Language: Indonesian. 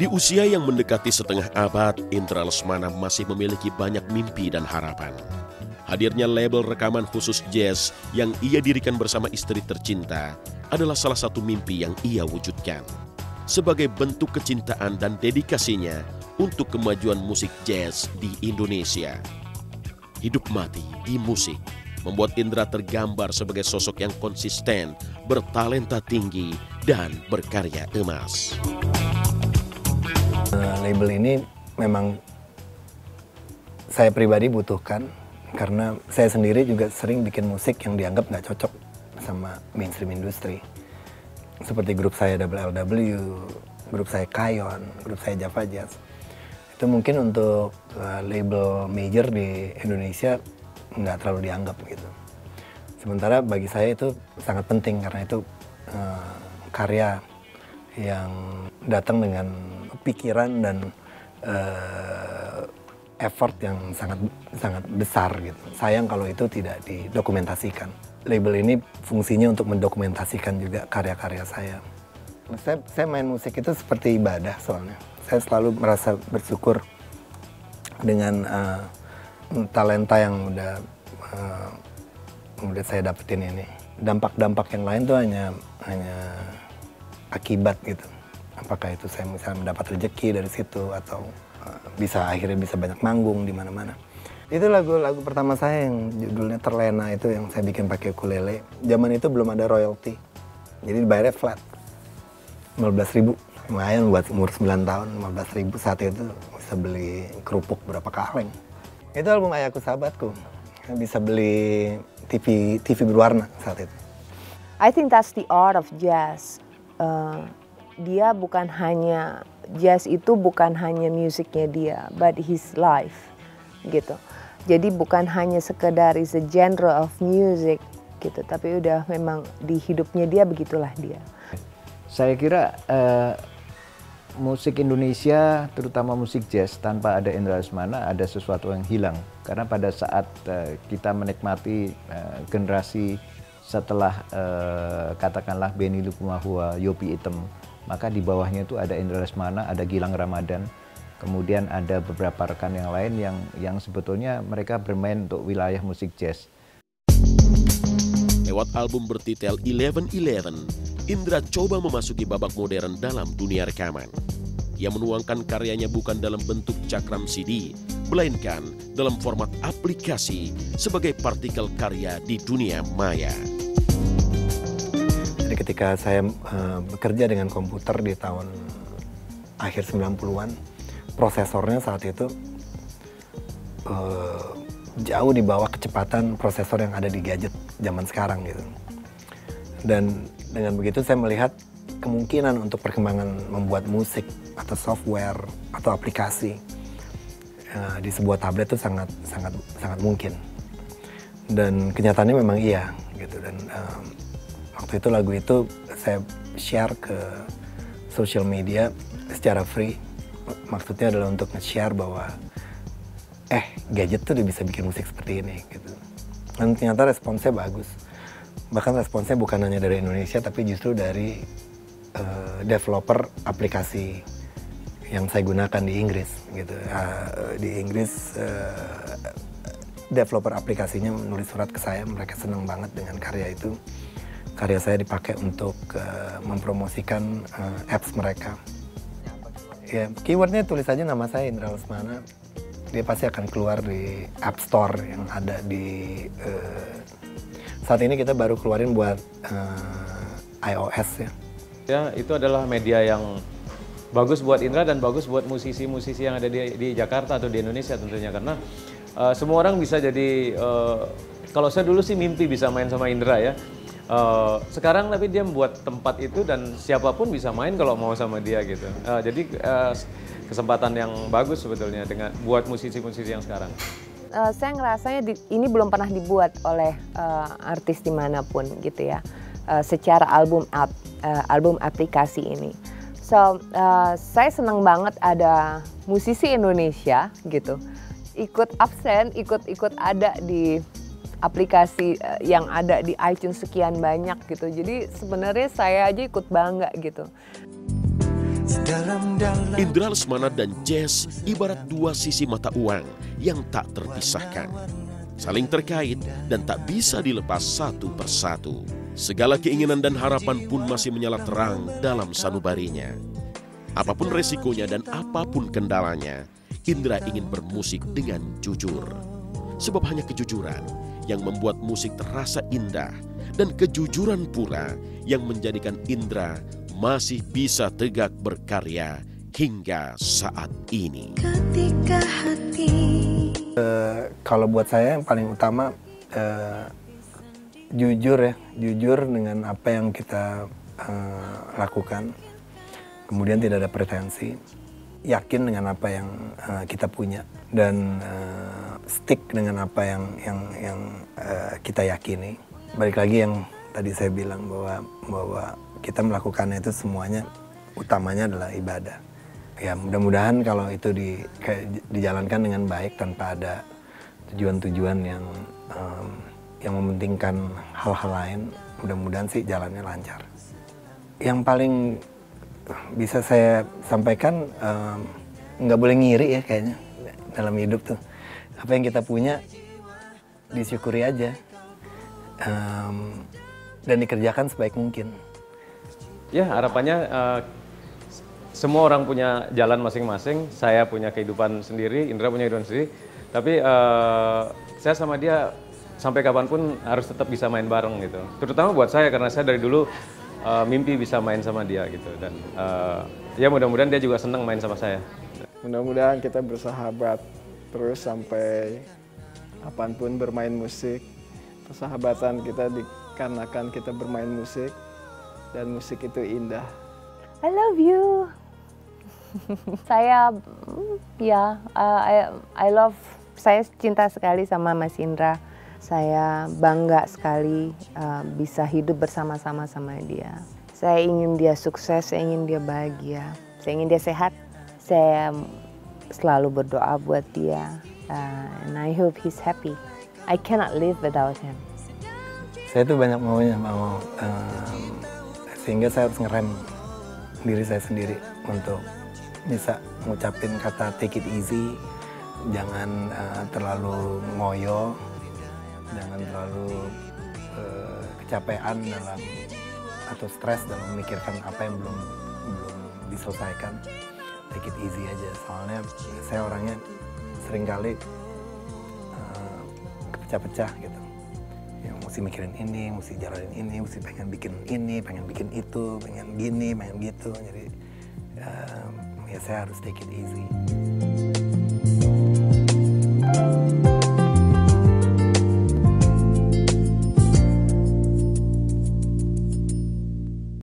Di usia yang mendekati setengah abad, Indra Lesmana masih memiliki banyak mimpi dan harapan. Hadirnya label rekaman khusus jazz yang ia dirikan bersama istri tercinta adalah salah satu mimpi yang ia wujudkan. Sebagai bentuk kecintaan dan dedikasinya untuk kemajuan musik jazz di Indonesia. Hidup mati di musik membuat Indra tergambar sebagai sosok yang konsisten, bertalenta tinggi, dan berkarya emas. Label ini memang saya pribadi butuhkan karena saya sendiri juga sering bikin musik yang dianggap nggak cocok sama mainstream industri. Seperti grup saya WLW, grup saya Kayon, grup saya Java Jazz. Itu mungkin untuk label major di Indonesia nggak terlalu dianggap gitu. Sementara bagi saya itu sangat penting karena itu karya yang datang dengan pikiran dan effort yang sangat besar gitu. Sayang kalau itu tidak didokumentasikan. Label ini fungsinya untuk mendokumentasikan juga karya-karya saya. Saya main musik itu seperti ibadah soalnya. Saya selalu merasa bersyukur dengan talenta yang udah saya dapetin ini. Dampak-dampak yang lain tuh hanya akibat gitu. Apakah itu saya misalnya mendapat rezeki dari situ atau akhirnya bisa banyak manggung di mana-mana. Itu lagu pertama saya yang judulnya Terlena itu yang saya bikin pakai ukulele. Zaman itu belum ada royalti. Jadi dibayarnya flat. 15.000. Lumayan buat umur 9 tahun, 15.000 saat itu bisa beli kerupuk berapa kaleng. Itu album Ayahku Sahabatku. Bisa beli TV berwarna saat itu. I think that's the art of jazz. Dia bukan hanya jazz itu bukan hanya musiknya dia, but his life gitu. Jadi bukan hanya sekedar is a genre of music gitu, tapi udah memang di hidupnya dia begitulah dia. Saya kira musik Indonesia, terutama musik jazz tanpa ada Indra Lesmana ada sesuatu yang hilang. Karena pada saat kita menikmati generasi setelah katakanlah Benny Likumahua, Yopie Item, maka di bawahnya itu ada Indra Lesmana, ada Gilang Ramadan, kemudian ada beberapa rekan yang lain yang sebetulnya mereka bermain untuk wilayah musik jazz. Lewat album bertitel 1111, Indra coba memasuki babak modern dalam dunia rekaman. Ia menuangkan karyanya bukan dalam bentuk cakram CD, melainkan dalam format aplikasi sebagai partikel karya di dunia maya. Jadi ketika saya bekerja dengan komputer di tahun akhir 90-an, prosesornya saat itu jauh di bawah kecepatan prosesor yang ada di gadget zaman sekarang gitu. Dan dengan begitu saya melihat kemungkinan untuk perkembangan membuat musik atau software atau aplikasi di sebuah tablet itu sangat mungkin. Dan kenyataannya memang iya gitu. Dan waktu itu lagu itu saya share ke social media secara free. Maksudnya adalah untuk nge-share bahwa gadget tuh udah bisa bikin musik seperti ini gitu. Dan ternyata responsnya bagus. Bahkan responsnya bukan hanya dari Indonesia tapi justru dari developer aplikasi yang saya gunakan di Inggris gitu. Di Inggris developer aplikasinya menulis surat ke saya, mereka senang banget dengan karya itu. Karya saya dipakai untuk mempromosikan apps mereka. Ya, keywordnya tulis aja nama saya Indra Lesmana, dia pasti akan keluar di App Store yang ada di saat ini kita baru keluarin buat iOS ya. Ya, itu adalah media yang bagus buat Indra dan bagus buat musisi-musisi yang ada di Jakarta atau di Indonesia tentunya, karena semua orang bisa jadi, kalau saya dulu sih mimpi bisa main sama Indra ya. Sekarang tapi dia membuat tempat itu dan siapapun bisa main kalau mau sama dia gitu. Jadi kesempatan yang bagus sebetulnya buat musisi-musisi yang sekarang. Saya ngerasanya ini belum pernah dibuat oleh artis dimanapun gitu ya, secara album aplikasi ini. So saya senang banget ada musisi Indonesia gitu ikut absen, ikut ada di aplikasi yang ada di iTunes sekian banyak gitu. Jadi sebenarnya saya aja ikut bangga gitu. Indra Lesmana dan jazz ibarat dua sisi mata uang yang tak terpisahkan, saling terkait dan tak bisa dilepas satu persatu. Segala keinginan dan harapan pun masih menyala terang dalam sanubarinya. Apapun resikonya dan apapun kendalanya, Indra ingin bermusik dengan jujur. Sebab hanya kejujuran yang membuat musik terasa indah, dan kejujuran pula yang menjadikan Indra masih bisa tegak berkarya hingga saat ini. Kalau buat saya yang paling utama jujur ya, jujur dengan apa yang kita lakukan. Kemudian tidak ada pretensi, yakin dengan apa yang kita punya, dan stick dengan apa yang kita yakini. Balik lagi yang tadi saya bilang bahwa kita melakukannya itu semuanya utamanya adalah ibadah. Ya mudah-mudahan kalau itu dijalankan dengan baik tanpa ada tujuan-tujuan yang mementingkan hal-hal lain, mudah-mudahan sih jalannya lancar. Yang paling bisa saya sampaikan, nggak boleh ngiri ya kayaknya dalam hidup tuh. Apa yang kita punya disyukuri aja, dan dikerjakan sebaik mungkin. Ya harapannya semua orang punya jalan masing-masing. Saya punya kehidupan sendiri, Indra punya kehidupan sendiri. Tapi saya sama dia sampai kapanpun harus tetap bisa main bareng gitu. Terutama buat saya karena saya dari dulu mimpi bisa main sama dia gitu, dan ya mudah-mudahan dia juga senang main sama saya. Mudah-mudahan kita bersahabat terus sampai kapanpun bermain musik. Persahabatan kita dikarenakan kita bermain musik, dan musik itu indah. I love you. Saya saya cinta sekali sama Mas Indra. Saya bangga sekali bisa hidup bersama-sama sama dia. Saya ingin dia sukses, saya ingin dia bahagia, saya ingin dia sehat. Saya selalu berdoa buat dia, and I hope he's happy. I cannot live without him. Saya tuh banyak maunya, sehingga saya harus ngerem diri saya sendiri untuk bisa ngucapin kata take it easy, jangan terlalu ngoyo, jangan terlalu kecapean dalam atau stres dalam memikirkan apa yang belum diselesaikan. Take it easy aja, soalnya saya orangnya seringkali kepecah-pecah gitu. Ya, mesti mikirin ini, mesti jalanin ini, mesti pengen bikin ini, pengen bikin itu, pengen gini, pengen gitu. Jadi ya saya harus take it easy.